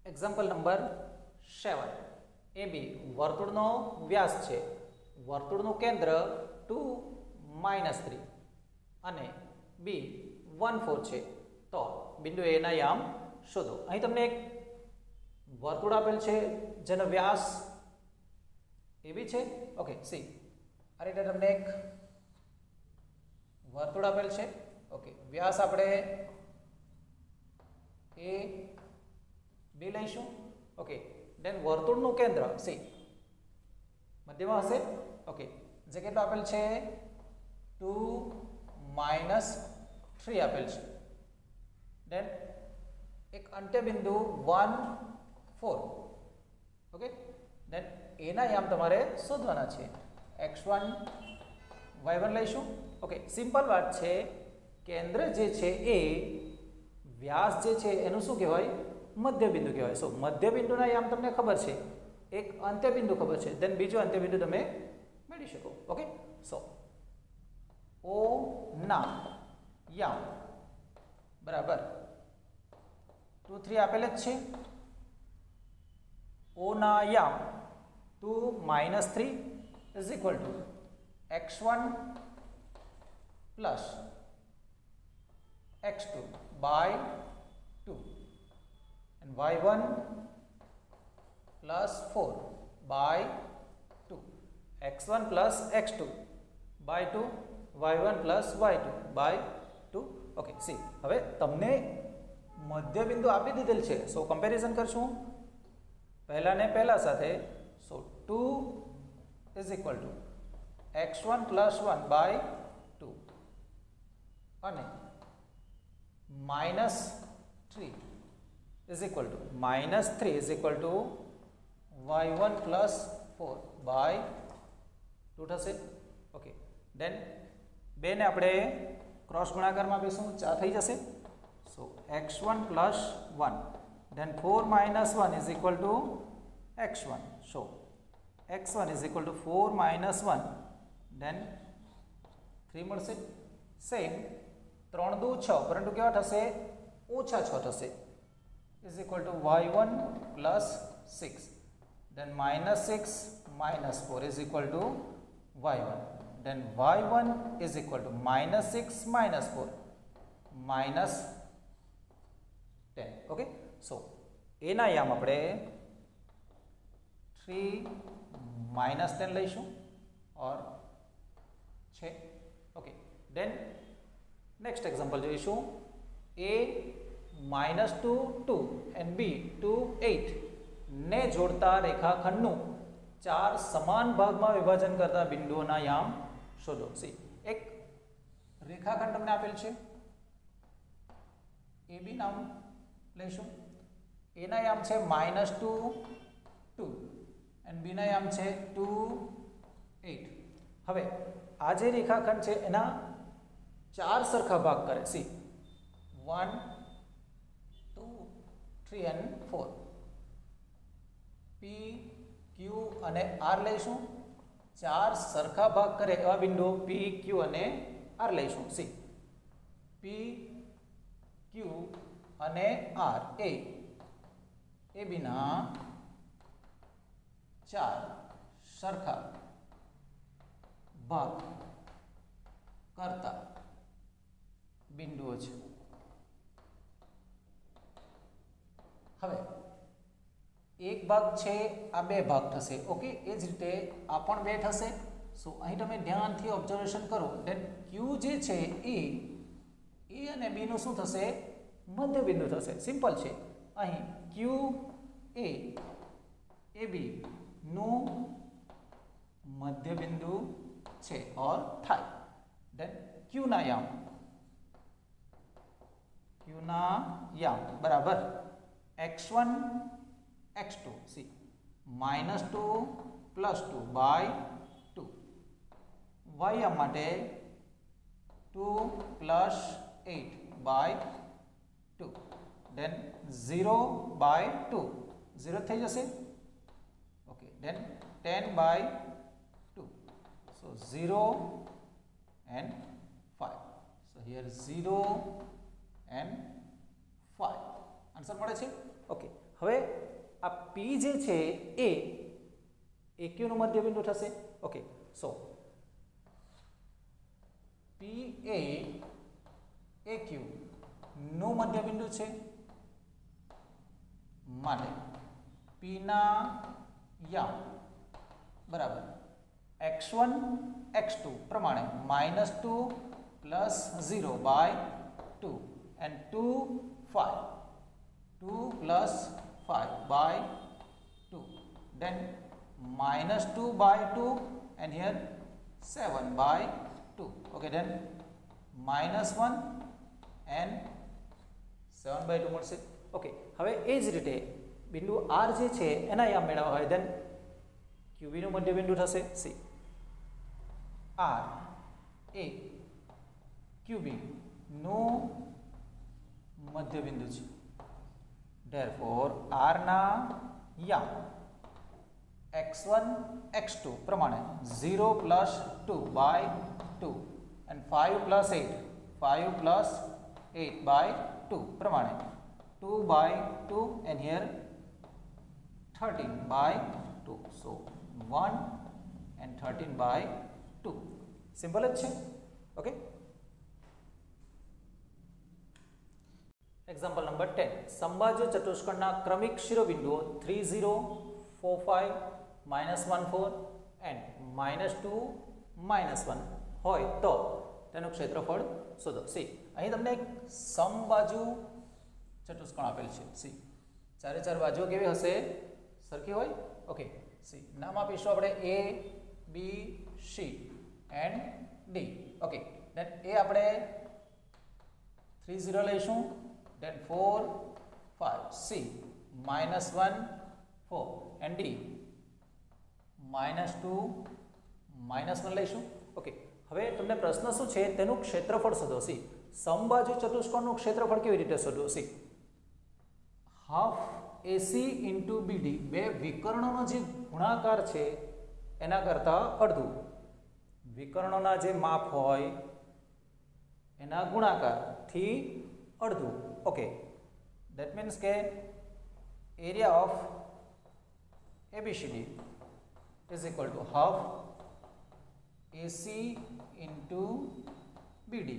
Example number 7 AB વર્તુળનો વ્યાસ છે, વર્તુળનું કેન્દ્ર 2 -3 અને B 1 4 છે, તો બિંદુ A ના યામ શોધો. અહીં તમને એક વર્તુળ આપેલ છે જેનો વ્યાસ AB છે. ઓકે, સી આ રીતે તમને એક વર્તુળ આપેલ છે. ઓકે, વ્યાસ આપણે A B લઈશું. ઓકે, દેન વર્તુળનું કેન્દ્ર સી મધ્યમાં હશે. ઓકે, જે કેટલું આપેલ છે 2 -3 આપેલ છે. દેન એક અંત્યબિંદુ 1 4. ઓકે, દેન એના યામ તમારે શોધવાના છે. x1 y1 લઈશું. ઓકે, સિમ્પલ વાત છે. કેન્દ્ર જે છે એ વ્યાસ જે છે એનું શું કહેવાય? મધ્યબિંદુ કહેવાય. સો મધ્યબિંદુના યામ તમને ખબર છે, એક અંત્યબિંદુ ખબર છે, દેન બીજો અંત્યબિંદુ તમે મેળવી શકો. ઓકે, સો O ના યામ બરાબર 2 3 આપેલ જ છે. O ના યામ 2 -3 is equal to x1 plus x2 by 2 and y1 plus 4 by 2, x1 plus x2 by 2, y1 plus y2 by 2. Okay, C હવે તમને મધ્યબિંદુ આપી દીધેલ છે. સો કમ્પેરિઝન કરશું પહેલા ને પહેલા સાથે. So 2 is equal to x1 plus 1 by 2 અને -3 is equal to -3 is equal to y1 plus 4 by 2 થશે. ઓકે, દેન બે ને આપણે ક્રોસ ગુણાકારમાં આપીશું, 4 થઈ જશે. સો x1 plus 1 then 4 minus 1 is equal to x1. So x1 is equal to 4 minus 1 then 3 મળશે. સેમ 3 2 6 પરંતુ કેવા થશે? ઓછા 6 થશે. is equal to y1 plus 6 then -6 minus 4 is equal to y1 then y1 is equal to -6 minus 4 minus 10. okay, so એના યામ આપણે 3 -10 લઈશું ઓર છે. ઓકે, દેન નેક્સ્ટ એક્ઝામ્પલ જોઈશું. A -2 2 and B 2 8 ને જોડતા રેખાખંડનું 4 સમાન ભાગમાં વિભાજન કરતા બિંદુઓના યામ શોધો. સી એક રેખાખંડ તમને આપેલ છે, AB નામ લઈશું. A ના યામ છે -2 2 and B ના યામ છે 2 8. હવે આ જે રેખાખંડ છે એના 4 સરખા ભાગ કરે. C 1 2 3 and 4. P Q અને R લઈશું. 4 સરખા ભાગ કરે એવા બિંદુઓ P Q અને R લઈશું. સી P Q અને R એ AB ના 4 સરખા ભાગ કરતા બિંદુઓ છે. હવે એક ભાગ છે, આ બે ભાગ થશે. ઓકે, એ જ રીતે આ પણ બે થશે. સો અહીં તમે ધ્યાનથી ઓબ્ઝર્વેશન કરો. દેન Q જે છે એ A અને B નું શું થશે? મધ્ય બિંદુ થશે. સિમ્પલ છે. અહીં Q A AB નું મધ્ય બિંદુ છે ઓર થાય. દેન Q ના યામ બરાબર x1 x2 C -2 +2 by 2. y યામ માટે 2 + 8 બાય 2. દેન 0 બાય 2 0 થઈ જશે. Okay, then 10 by 2. So 0 and 5. So here 0 and 5 answer મળે છે. ઓકે, હવે આ P જે છે એ AQ નું મધ્યબિંદુ થશે. ઓકે, સો P એ AQ નું મધ્યબિંદુ છે માટે P ના યામ બરાબર x1 x2 પ્રમાણે -2 + 0/2 and 2 5 2 + 5/2 then -2/2 and here 7/2. okay, then -1 and 7/2 મળશે. ઓકે, હવે એ જ રીતે બિંદુ R જે છે એના યામ મેળવવા હોય then QB નું મધ્યબિંદુ થશે C. R એ QB નું મધ્યબિંદુ છે. therefore R ના યામ x1 x2 પ્રમાણે 0 + 2/2 and 5 + 8 5 + 8/2 પ્રમાણે 2/2 and here 13/2. so 1 and 13/2. Simple જ છે. Okay, example number 10. સમબાજુ ચતુષ્કોણના ક્રમિક શિરોબિંદુઓ 3 0 4 5 -1 4 and -2 -1 હોય તો તેનું ક્ષેત્રફળ શોધો. સી, અહીં તમને એક સમબાજુ ચતુષ્કોણ આપેલ છે. સી, ચારે ચાર બાજુઓ કેવી હશે? સરખી હોય. ઓકે, સી નામ આપીશું આપણે A B C and D. Okay, then A આપણે 3 0 લઈશું, then 4 5 C -1 4 and D -2 -1 લઈશું. ઓકે, હવે તમને પ્રશ્ન શું છે? તેનું ક્ષેત્રફળ શોધો. સી, સમબાજુ ચતુષ્કોણનું ક્ષેત્રફળ કેવી રીતે શોધવું? સી, હાફ AC × BD બે વિકર્ણોનો જે ગુણાકાર છે એના કરતાં અડધું. વિકર્ણોના જે માપ હોય એના ગુણાકારથી અડધું. ઓકે, દેટ મીન્સ કે area of ABCD is equal to half AC × BD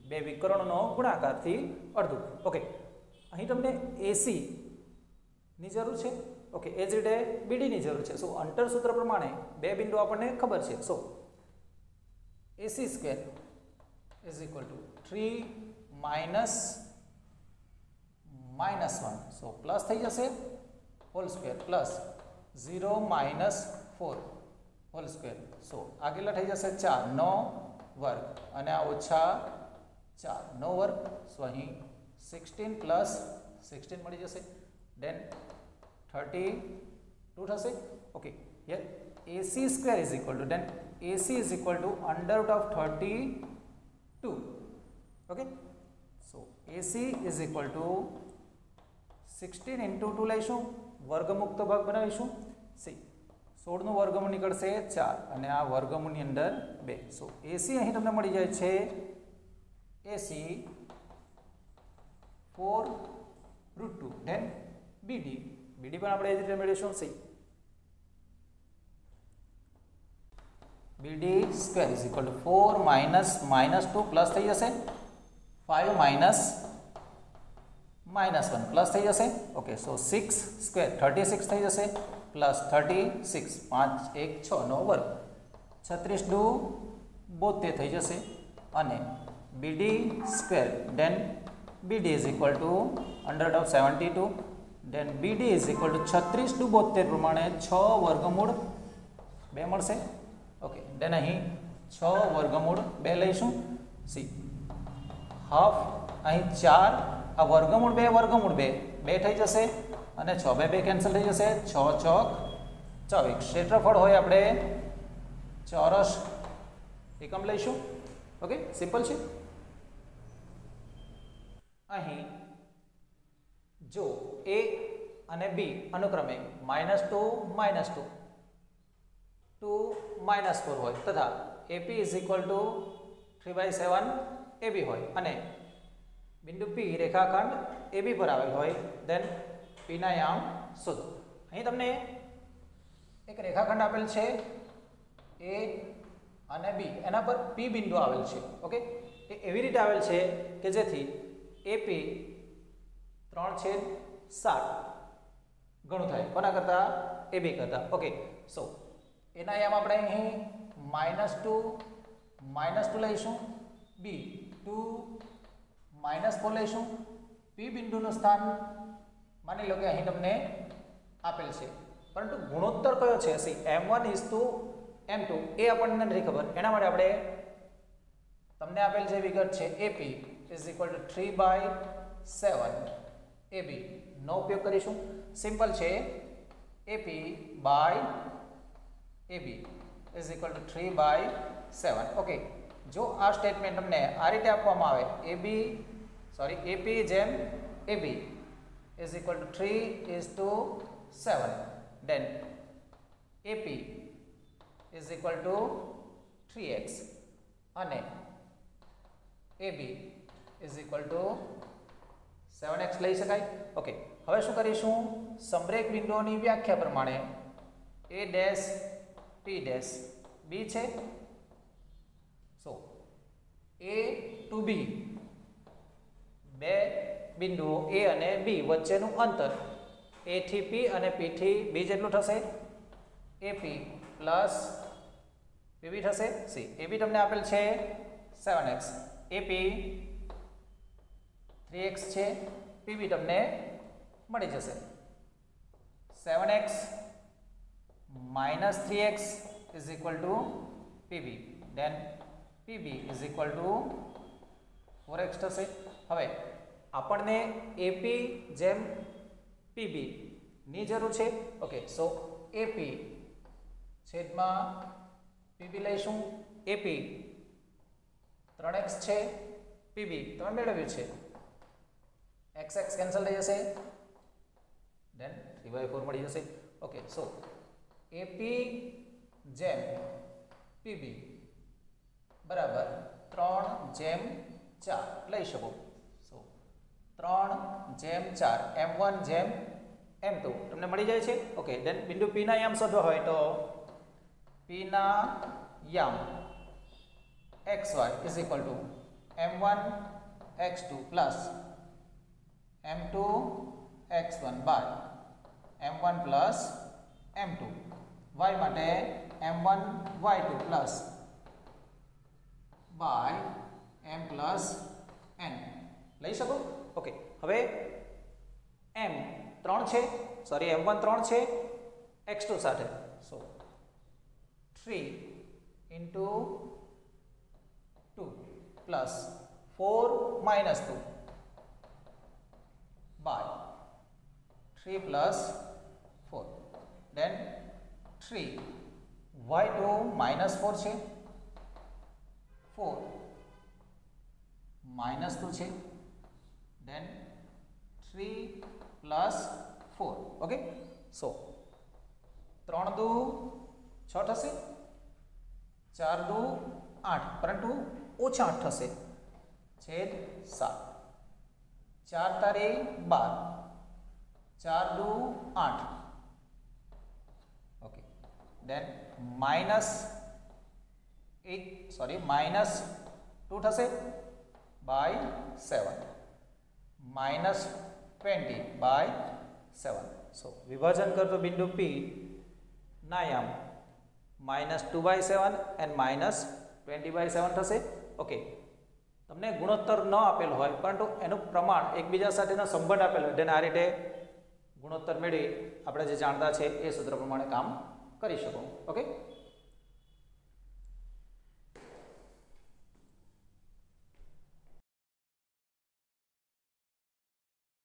બે વિકર્ણોનો ગુણાકારથી અડધું. ઓકે, અહીં તમને AC ની જરૂર છે. ઓકે, એ જ રીતે BD ની જરૂર છે. સો અંતર સૂત્ર પ્રમાણે બે બિંદુ આપણને ખબર છે. So AC² is equal to 3 - -1. So plus થઈ જશે whole square plus 0 - 4 whole square. So આ કેટલા થઈ જશે? 4 9 વર્ગ અને આ ઓછા 4 9 વર્ગ. સો અહીં 16 + 16 મળી જશે. then 32 થશે. Okay, here AC² is equal to then AC is equal to √32. Okay, so AC is equal to 16 × 2 લઈશું, વર્ગમુક્ત ભાગ બનાવીશું. સી 16 નું વર્ગમૂળ નીકળશે 4 અને આ વર્ગમૂળની અંદર 2. સો AC અહીં તમને મળી જાય છે AC 4√2. then BD પણ આપણે એ જ રીતે મેળવીશું. C BD² is equal to 4 - -2 plus થઈ જશે 5 - -1 પ્લસ થઈ જશે. ઓકે, સો 6² 36 થઈ જશે પ્લસ 36 5 1 6 9 વર્ગ 36 × 2 72 થઈ જશે અને BD² then BD is equal to √72. then BD is equal to 36 × 72 પ્રમાણે 6 વર્ગમૂળ 2 મળશે. ઓકે, then અહીં 6 વર્ગમૂળ 2 લઈશું. સી હાફ અહીં 4 આ વર્ગમૂળ 2 વર્ગમૂળ 2 2 થઈ જશે અને 6 2 2 કેન્સલ થઈ જશે. 6 ચોક 24. ક્ષેત્રફળ હોય આપણે ચોરસ એકમ લઈશું. ઓકે, સિમ્પલ છે. અહીં જો A અને B અનુક્રમે -2 -2 2 -4 હોય તથા AP is equal to 3/7 AB હોય અને બિંદુ P રેખાખંડ AB પર આવેલ હોય then પીના યામ શોધો. અહીં તમને એક રેખાખંડ આપેલ છે એ અને બી, એના પર પી બિંદુ આવેલ છે. ઓકે, એ એવી રીતે આવેલ છે કે જેથી એપી 3/7 ઘણું થાય કોના કરતા, એબી કરતા. ઓકે, સો એના યામ આપણે અહીં -2 લઈશું, બી 2 -4 લઈશું. પી બિંદુનું સ્થાન માની લો કે અહીં તમને આપેલ છે, પરંતુ ગુણોત્તર કયો છે, સી m1 m2 એ આપણને નથી ખબર. એના માટે આપણે તમને આપેલ જે વિગત છે AP = 3/7 AB નો ઉપયોગ કરીશું. સિમ્પલ છે, AP / AB = 3/7. ઓકે, જો આ સ્ટેટમેન્ટ તમને આ રીતે આપવામાં આવે, AP જેમ AB = 3:7, then AP = 3x અને AB = 7x લઈ શકાય. ઓકે, હવે શું કરીશું, સમરેખ બિંદુઓની વ્યાખ્યા પ્રમાણે A dash P dash B છે. સો A ટુ B, બે બિંદુઓ A અને B વચ્ચેનું અંતર A થી P અને P થી B જેટલું થશે. AP પ્લસ PB થશે. સી AB તમને આપેલ છે 7x, AP 3x છે, PB તમને મળી જશે 7x - 3x = PB, then PB = 4x થશે. હવે આપણને AP જેમ PB ની જરૂર છે. ઓકે, સો AP છેદમાં PB લઈશું. AP 3x છે, PB તમે મેળવ્યું છે, x કેન્સલ થઈ જશે, then 3/4 મળી જશે. ઓકે, સો AP જેમ PB બરાબર 3/4 લઈ શકો. સો 3/4 m1 જેમ m2 તમને મળી જાય છે. ઓકે, દેન બિંદુ P ના યામ શોધવા હોય તો P ના યામ xy = m1 x2 plus m2 x1 by m1 plus m2, y માટે m1 y2 plus by m plus n લઈ શકો. ઓકે, હવે m1 3 છે x2 સાથે. સો 3 × 2 plus 4 - 2 by 3 plus 4, then 3 y2 -4 છે, 4 -2 છે, then 3 plus 4. ઓકે, સો 3 દુ 6 થશે, 4 દુ 8, પરંતુ ઓછા 8 થશે, છેદ 7, 4 તારી 12, 4 દુ 8. ઓકે, then -2 થશે by 7, -20/7. સો વિભાજન કરતો બિંદુ P ના યામ -2/7 and -20/7 થશે. ઓકે, તમને ગુણોત્તર ન આપેલ હોય પરંતુ એનું પ્રમાણ એકબીજા સાથેનો સંબંધ આપેલ હોય, તેને આ રીતે ગુણોત્તર મેળવી આપણે જે જાણતા છે એ સૂત્ર પ્રમાણે કામ કરી શકો. ઓકે.